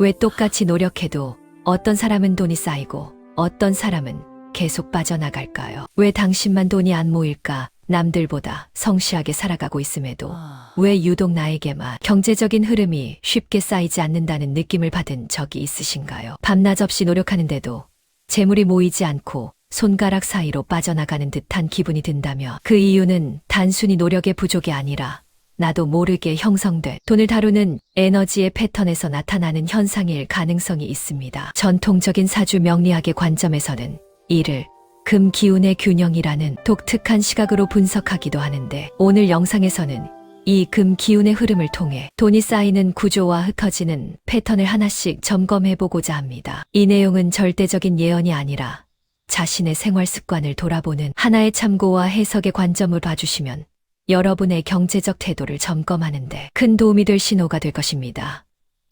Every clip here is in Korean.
왜 똑같이 노력해도 어떤 사람은 돈이 쌓이고 어떤 사람은 계속 빠져나갈까요? 왜 당신만 돈이 안 모일까? 남들보다 성실하게 살아가고 있음에도 왜 유독 나에게만 경제적인 흐름이 쉽게 쌓이지 않는다는 느낌을 받은 적이 있으신가요? 밤낮 없이 노력하는데도 재물이 모이지 않고 손가락 사이로 빠져나가는 듯한 기분이 든다며 그 이유는 단순히 노력의 부족이 아니라 나도 모르게 형성된 돈을 다루는 에너지의 패턴에서 나타나는 현상일 가능성이 있습니다. 전통적인 사주 명리학의 관점에서는 이를 금 기운의 균형이라는 독특한 시각으로 분석하기도 하는데, 오늘 영상에서는 이 금 기운의 흐름을 통해 돈이 쌓이는 구조와 흩어지는 패턴을 하나씩 점검해 보고자 합니다. 이 내용은 절대적인 예언이 아니라 자신의 생활 습관을 돌아보는 하나의 참고와 해석의 관점을 봐주시면 여러분의 경제적 태도를 점검하는데 큰 도움이 될 신호가 될 것입니다.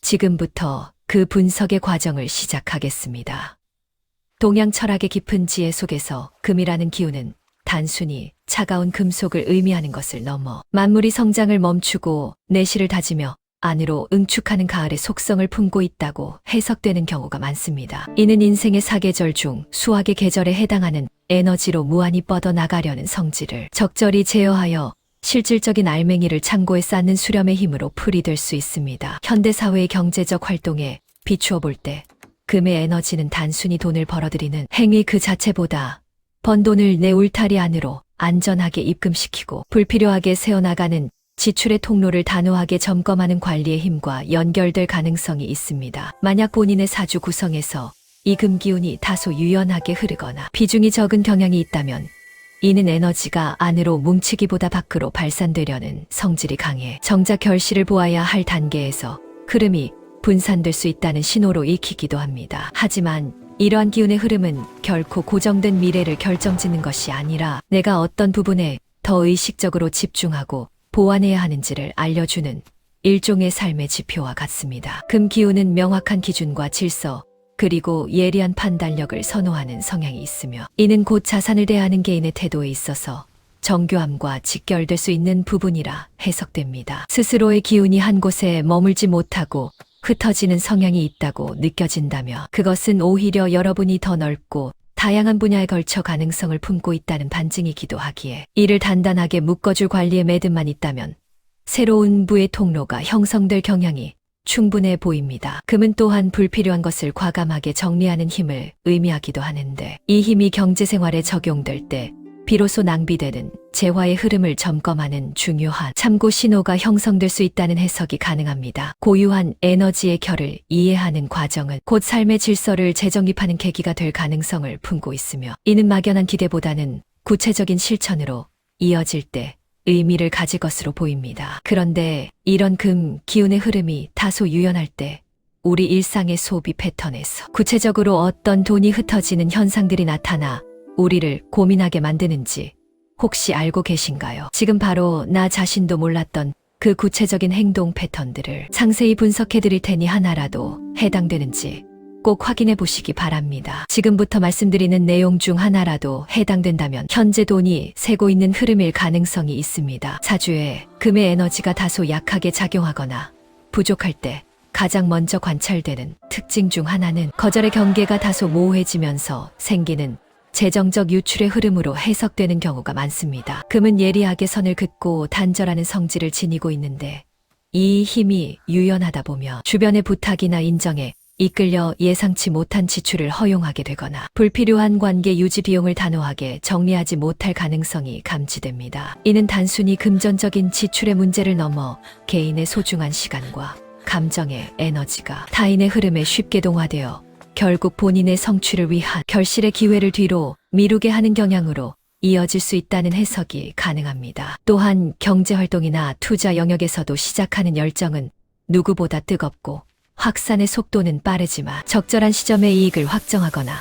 지금부터 그 분석의 과정을 시작하겠습니다. 동양 철학의 깊은 지혜 속에서 금이라는 기운은 단순히 차가운 금속을 의미하는 것을 넘어 만물이 성장을 멈추고 내실을 다지며 안으로 응축하는 가을의 속성을 품고 있다고 해석되는 경우가 많습니다. 이는 인생의 사계절 중 수학의 계절에 해당하는 에너지로 무한히 뻗어나가려는 성질을 적절히 제어하여 실질적인 알맹이를 창고에 쌓는 수렴의 힘으로 풀이될 수 있습니다. 현대사회의 경제적 활동에 비추어 볼 때 금의 에너지는 단순히 돈을 벌어들이는 행위 그 자체보다 번 돈을 내 울타리 안으로 안전하게 입금시키고 불필요하게 새어나가는 지출의 통로를 단호하게 점검하는 관리의 힘과 연결될 가능성이 있습니다. 만약 본인의 사주 구성에서 이 금기운이 다소 유연하게 흐르거나 비중이 적은 경향이 있다면 이는 에너지가 안으로 뭉치기보다 밖으로 발산되려는 성질이 강해 정작 결실을 보아야 할 단계에서 흐름이 분산될 수 있다는 신호로 읽히기도 합니다. 하지만 이러한 기운의 흐름은 결코 고정된 미래를 결정짓는 것이 아니라 내가 어떤 부분에 더 의식적으로 집중하고 보완해야 하는지를 알려주는 일종의 삶의 지표와 같습니다. 금 기운은 명확한 기준과 질서, 그리고 예리한 판단력을 선호하는 성향이 있으며 이는 곧 자산을 대하는 개인의 태도에 있어서 정교함과 직결될 수 있는 부분이라 해석됩니다. 스스로의 기운이 한 곳에 머물지 못하고 흩어지는 성향이 있다고 느껴진다며 그것은 오히려 여러분이 더 넓고 다양한 분야에 걸쳐 가능성을 품고 있다는 반증이기도 하기에 이를 단단하게 묶어줄 관리의 매듭만 있다면 새로운 부의 통로가 형성될 경향이 충분해 보입니다. 금은 또한 불필요한 것을 과감하게 정리하는 힘을 의미하기도 하는데 이 힘이 경제생활에 적용될 때 비로소 낭비되는 재화의 흐름을 점검하는 중요한 참고 신호가 형성될 수 있다는 해석이 가능합니다. 고유한 에너지의 결을 이해하는 과정은 곧 삶의 질서를 재정립하는 계기가 될 가능성을 품고 있으며 이는 막연한 기대보다는 구체적인 실천으로 이어질 때 의미를 가질 것으로 보입니다. 그런데 이런 금 기운의 흐름이 다소 유연할 때 우리 일상의 소비 패턴에서 구체적으로 어떤 돈이 흩어지는 현상들이 나타나 우리를 고민하게 만드는지 혹시 알고 계신가요? 지금 바로 나 자신도 몰랐던 그 구체적인 행동 패턴들을 상세히 분석해 드릴 테니 하나라도 해당되는지 꼭 확인해 보시기 바랍니다. 지금부터 말씀드리는 내용 중 하나라도 해당된다면 현재 돈이 새고 있는 흐름일 가능성이 있습니다. 사주에 금의 에너지가 다소 약하게 작용하거나 부족할 때 가장 먼저 관찰되는 특징 중 하나는 거절의 경계가 다소 모호해지면서 생기는 재정적 유출의 흐름으로 해석되는 경우가 많습니다. 금은 예리하게 선을 긋고 단절하는 성질을 지니고 있는데 이 힘이 유연하다 보며 주변의 부탁이나 인정에 이끌려 예상치 못한 지출을 허용하게 되거나 불필요한 관계 유지 비용을 단호하게 정리하지 못할 가능성이 감지됩니다. 이는 단순히 금전적인 지출의 문제를 넘어 개인의 소중한 시간과 감정의 에너지가 타인의 흐름에 쉽게 동화되어 결국 본인의 성취를 위한 결실의 기회를 뒤로 미루게 하는 경향으로 이어질 수 있다는 해석이 가능합니다. 또한 경제활동이나 투자 영역에서도 시작하는 열정은 누구보다 뜨겁고 확산의 속도는 빠르지만 적절한 시점에 이익을 확정하거나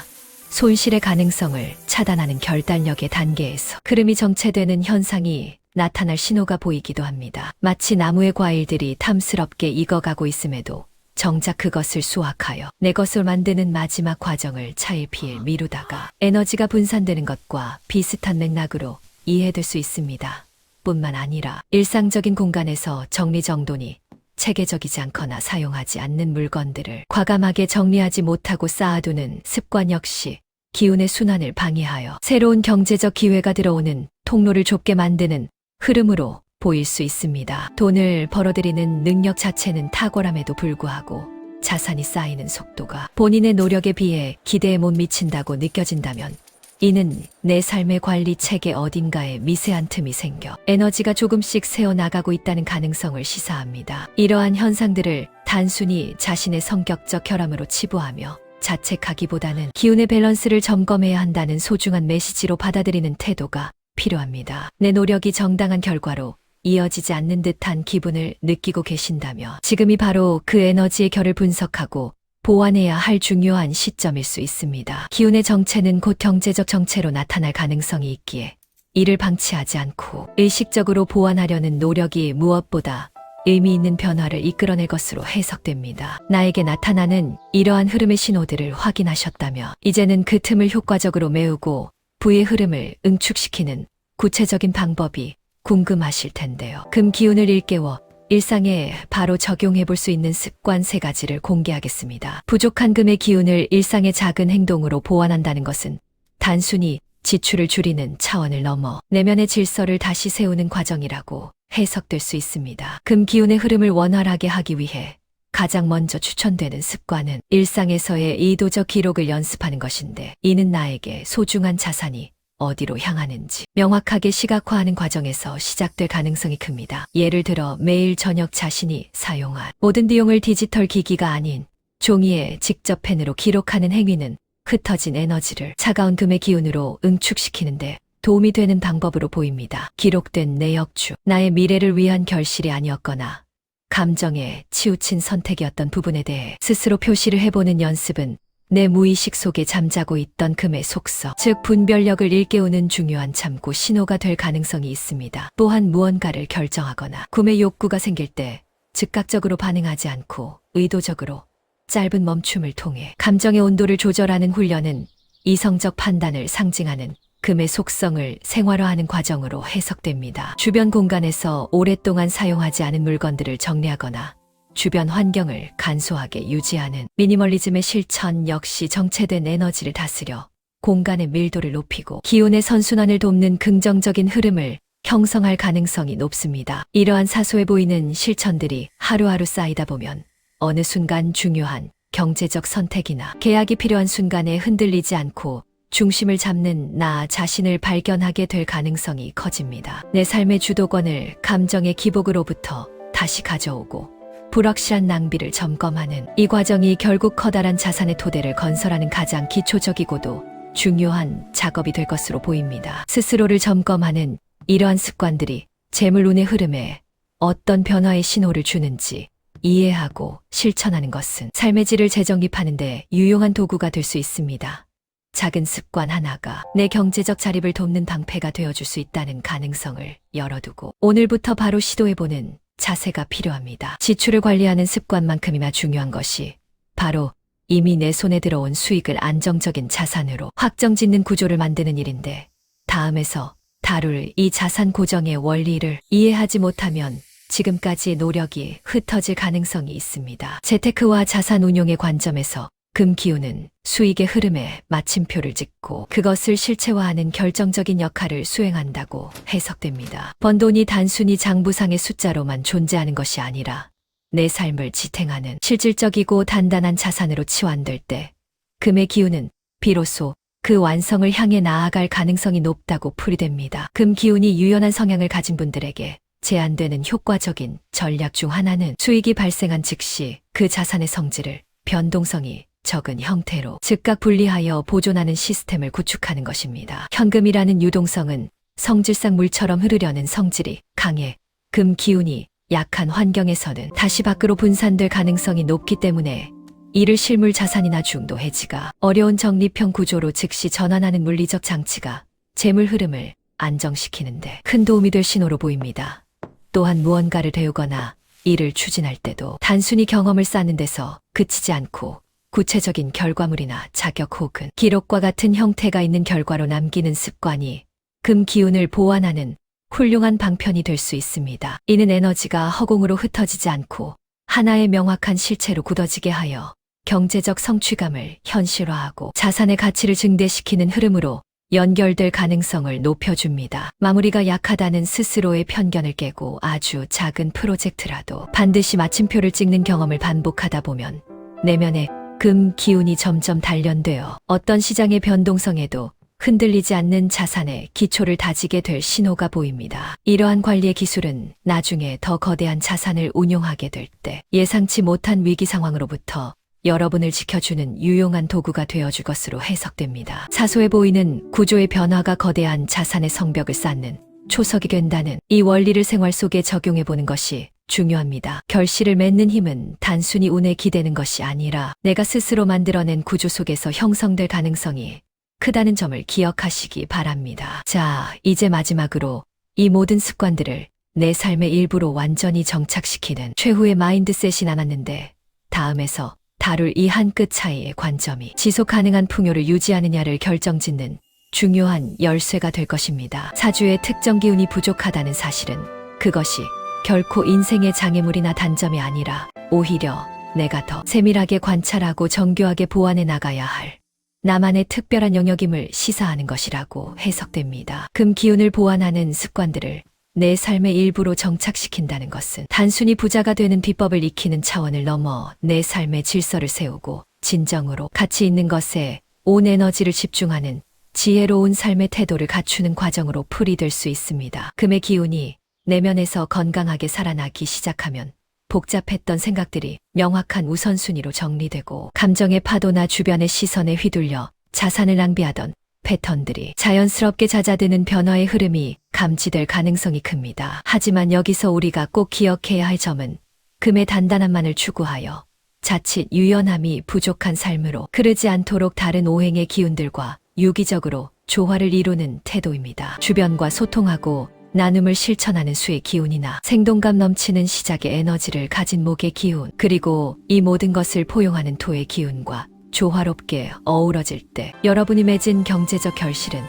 손실의 가능성을 차단하는 결단력의 단계에서 흐름이 정체되는 현상이 나타날 신호가 보이기도 합니다. 마치 나무의 과일들이 탐스럽게 익어가고 있음에도 정작 그것을 수확하여 내 것을 만드는 마지막 과정을 차일피일 미루다가 에너지가 분산되는 것과 비슷한 맥락으로 이해될 수 있습니다. 뿐만 아니라 일상적인 공간에서 정리정돈이 체계적이지 않거나 사용하지 않는 물건들을 과감하게 정리하지 못하고 쌓아두는 습관 역시 기운의 순환을 방해하여 새로운 경제적 기회가 들어오는 통로를 좁게 만드는 흐름으로 보일 수 있습니다. 돈을 벌어들이는 능력 자체는 탁월함에도 불구하고 자산이 쌓이는 속도가 본인의 노력에 비해 기대에 못 미친다고 느껴진다면 이는 내 삶의 관리 체계 어딘가에 미세한 틈이 생겨 에너지가 조금씩 새어나가고 있다는 가능성을 시사합니다. 이러한 현상들을 단순히 자신의 성격적 결함으로 치부하며 자책하기보다는 기운의 밸런스를 점검해야 한다는 소중한 메시지로 받아들이는 태도가 필요합니다. 내 노력이 정당한 결과로 이어지지 않는 듯한 기분을 느끼고 계신다며 지금이 바로 그 에너지의 결을 분석하고 보완해야 할 중요한 시점일 수 있습니다. 기운의 정체는 곧 경제적 정체로 나타날 가능성이 있기에 이를 방치하지 않고 의식적으로 보완하려는 노력이 무엇보다 의미 있는 변화를 이끌어낼 것으로 해석됩니다. 나에게 나타나는 이러한 흐름의 신호들을 확인하셨다며 이제는 그 틈을 효과적으로 메우고 부의 흐름을 응축시키는 구체적인 방법이 궁금하실 텐데요. 금 기운을 일깨워 일상에 바로 적용해 볼 수 있는 습관 3가지를 공개하겠습니다. 부족한 금의 기운을 일상의 작은 행동으로 보완한다는 것은 단순히 지출을 줄이는 차원을 넘어 내면의 질서를 다시 세우는 과정이라고 해석될 수 있습니다. 금 기운의 흐름을 원활하게 하기 위해 가장 먼저 추천되는 습관은 일상에서의 의도적 기록을 연습하는 것인데 이는 나에게 소중한 자산이 어디로 향하는지 명확하게 시각화하는 과정에서 시작될 가능성이 큽니다. 예를 들어 매일 저녁 자신이 사용한 모든 비용을 디지털 기기가 아닌 종이에 직접 펜으로 기록하는 행위는 흩어진 에너지를 차가운 금의 기운으로 응축시키는데 도움이 되는 방법으로 보입니다. 기록된 내역주, 나의 미래를 위한 결실이 아니었거나 감정에 치우친 선택이었던 부분에 대해 스스로 표시를 해보는 연습은 내 무의식 속에 잠자고 있던 금의 속성, 즉 분별력을 일깨우는 중요한 참고 신호가 될 가능성이 있습니다. 또한 무언가를 결정하거나 구매 욕구가 생길 때 즉각적으로 반응하지 않고 의도적으로 짧은 멈춤을 통해 감정의 온도를 조절하는 훈련은 이성적 판단을 상징하는 금의 속성을 생활화하는 과정으로 해석됩니다. 주변 공간에서 오랫동안 사용하지 않은 물건들을 정리하거나 주변 환경을 간소하게 유지하는 미니멀리즘의 실천 역시 정체된 에너지를 다스려 공간의 밀도를 높이고 기운의 선순환을 돕는 긍정적인 흐름을 형성할 가능성이 높습니다. 이러한 사소해 보이는 실천들이 하루하루 쌓이다 보면 어느 순간 중요한 경제적 선택이나 계약이 필요한 순간에 흔들리지 않고 중심을 잡는 나 자신을 발견하게 될 가능성이 커집니다. 내 삶의 주도권을 감정의 기복으로부터 다시 가져오고 불확실한 낭비를 점검하는 이 과정이 결국 커다란 자산의 토대를 건설하는 가장 기초적이고도 중요한 작업이 될 것으로 보입니다. 스스로를 점검하는 이러한 습관들이 재물운의 흐름에 어떤 변화의 신호를 주는지 이해하고 실천하는 것은 삶의 질을 재정립하는 데 유용한 도구가 될 수 있습니다. 작은 습관 하나가 내 경제적 자립을 돕는 방패가 되어줄 수 있다는 가능성을 열어두고 오늘부터 바로 시도해보는 자세가 필요합니다. 지출을 관리하는 습관만큼이나 중요한 것이 바로 이미 내 손에 들어온 수익을 안정적인 자산으로 확정짓는 구조를 만드는 일인데 다음에서 다룰 이 자산 고정의 원리를 이해하지 못하면 지금까지의 노력이 흩어질 가능성이 있습니다. 재테크와 자산 운용의 관점에서 금 기운은 수익의 흐름에 마침표를 찍고 그것을 실체화하는 결정적인 역할을 수행한다고 해석됩니다. 번 돈이 단순히 장부상의 숫자로만 존재하는 것이 아니라 내 삶을 지탱하는 실질적이고 단단한 자산으로 치환될 때 금의 기운은 비로소 그 완성을 향해 나아갈 가능성이 높다고 풀이됩니다. 금 기운이 유연한 성향을 가진 분들에게 제한되는 효과적인 전략 중 하나는 수익이 발생한 즉시 그 자산의 성질을 변동성이 적은 형태로 즉각 분리하여 보존하는 시스템을 구축하는 것입니다. 현금이라는 유동성은 성질상 물처럼 흐르려는 성질이 강해 금 기운이 약한 환경에서는 다시 밖으로 분산될 가능성이 높기 때문에 이를 실물 자산이나 중도 해지가 어려운 적립형 구조로 즉시 전환하는 물리적 장치가 재물 흐름을 안정시키는데 큰 도움이 될 신호로 보입니다. 또한 무언가를 배우거나 일을 추진할 때도 단순히 경험을 쌓는 데서 그치지 않고 구체적인 결과물이나 자격 혹은 기록과 같은 형태가 있는 결과로 남기는 습관이 금 기운을 보완하는 훌륭한 방편이 될 수 있습니다. 이는 에너지가 허공으로 흩어지지 않고 하나의 명확한 실체로 굳어지게 하여 경제적 성취감을 현실화하고 자산의 가치를 증대시키는 흐름으로 연결될 가능성을 높여줍니다. 마무리가 약하다는 스스로의 편견을 깨고 아주 작은 프로젝트라도 반드시 마침표를 찍는 경험을 반복하다 보면 내면의 금 기운이 점점 단련되어 어떤 시장의 변동성에도 흔들리지 않는 자산의 기초를 다지게 될 신호가 보입니다. 이러한 관리의 기술은 나중에 더 거대한 자산을 운용하게 될 때 예상치 못한 위기 상황으로부터 여러분을 지켜주는 유용한 도구가 되어줄 것으로 해석됩니다. 사소해 보이는 구조의 변화가 거대한 자산의 성벽을 쌓는 초석이 된다는 이 원리를 생활 속에 적용해보는 것이 중요합니다. 결실을 맺는 힘은 단순히 운에 기대는 것이 아니라 내가 스스로 만들어낸 구조 속에서 형성될 가능성이 크다는 점을 기억하시기 바랍니다. 자, 이제 마지막으로 이 모든 습관들을 내 삶의 일부로 완전히 정착시키는 최후의 마인드셋이 남았는데 다음에서 다룰 이 한 끗 차이의 관점이 지속 가능한 풍요를 유지하느냐를 결정짓는 중요한 열쇠가 될 것입니다. 사주의 특정 기운이 부족하다는 사실은 그것이 결코 인생의 장애물이나 단점이 아니라 오히려 내가 더 세밀하게 관찰하고 정교하게 보완해 나가야 할 나만의 특별한 영역임을 시사하는 것이라고 해석됩니다. 금 기운을 보완하는 습관들을 내 삶의 일부로 정착시킨다는 것은 단순히 부자가 되는 비법을 익히는 차원을 넘어 내 삶의 질서를 세우고 진정으로 가치 있는 것에 온 에너지를 집중하는 지혜로운 삶의 태도를 갖추는 과정으로 풀이될 수 있습니다. 금의 기운이 내면에서 건강하게 살아나기 시작하면 복잡했던 생각들이 명확한 우선순위로 정리되고 감정의 파도나 주변의 시선에 휘둘려 자산을 낭비하던 패턴들이 자연스럽게 잦아드는 변화의 흐름이 감지될 가능성이 큽니다. 하지만 여기서 우리가 꼭 기억해야 할 점은 금의 단단함만을 추구하여 자칫 유연함이 부족한 삶으로 흐르지 않도록 다른 오행의 기운들과 유기적으로 조화를 이루는 태도입니다. 주변과 소통하고 나눔을 실천하는 수의 기운이나 생동감 넘치는 시작의 에너지를 가진 목의 기운, 그리고 이 모든 것을 포용하는 토의 기운과 조화롭게 어우러질 때 여러분이 맺은 경제적 결실은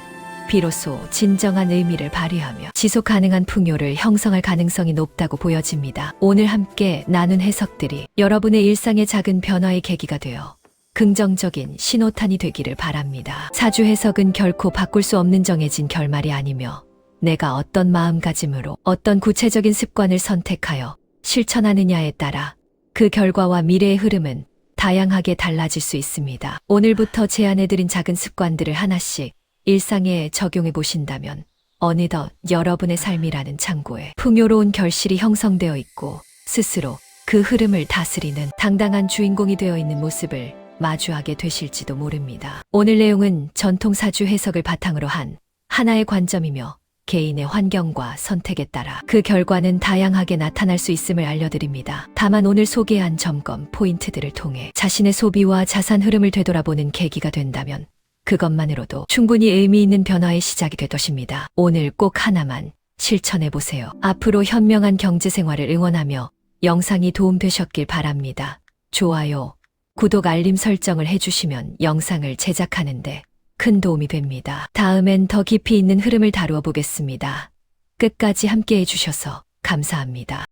비로소 진정한 의미를 발휘하며 지속 가능한 풍요를 형성할 가능성이 높다고 보여집니다. 오늘 함께 나눈 해석들이 여러분의 일상의 작은 변화의 계기가 되어 긍정적인 신호탄이 되기를 바랍니다. 사주 해석은 결코 바꿀 수 없는 정해진 결말이 아니며 내가 어떤 마음가짐으로 어떤 구체적인 습관을 선택하여 실천하느냐에 따라 그 결과와 미래의 흐름은 다양하게 달라질 수 있습니다. 오늘부터 제안해드린 작은 습관들을 하나씩 일상에 적용해 보신다면 어느덧 여러분의 삶이라는 창고에 풍요로운 결실이 형성되어 있고 스스로 그 흐름을 다스리는 당당한 주인공이 되어 있는 모습을 마주하게 되실지도 모릅니다. 오늘 내용은 전통 사주 해석을 바탕으로 한 하나의 관점이며 개인의 환경과 선택에 따라 그 결과는 다양하게 나타날 수 있음을 알려드립니다. 다만 오늘 소개한 점검 포인트들을 통해 자신의 소비와 자산 흐름을 되돌아보는 계기가 된다면 그것만으로도 충분히 의미 있는 변화의 시작이 될 것입니다. 오늘 꼭 하나만 실천해보세요. 앞으로 현명한 경제생활을 응원하며 영상이 도움되셨길 바랍니다. 좋아요, 구독, 알림 설정을 해주시면 영상을 제작하는데 큰 도움이 됩니다. 다음엔 더 깊이 있는 흐름을 다루어 보겠습니다. 끝까지 함께 해주셔서 감사합니다.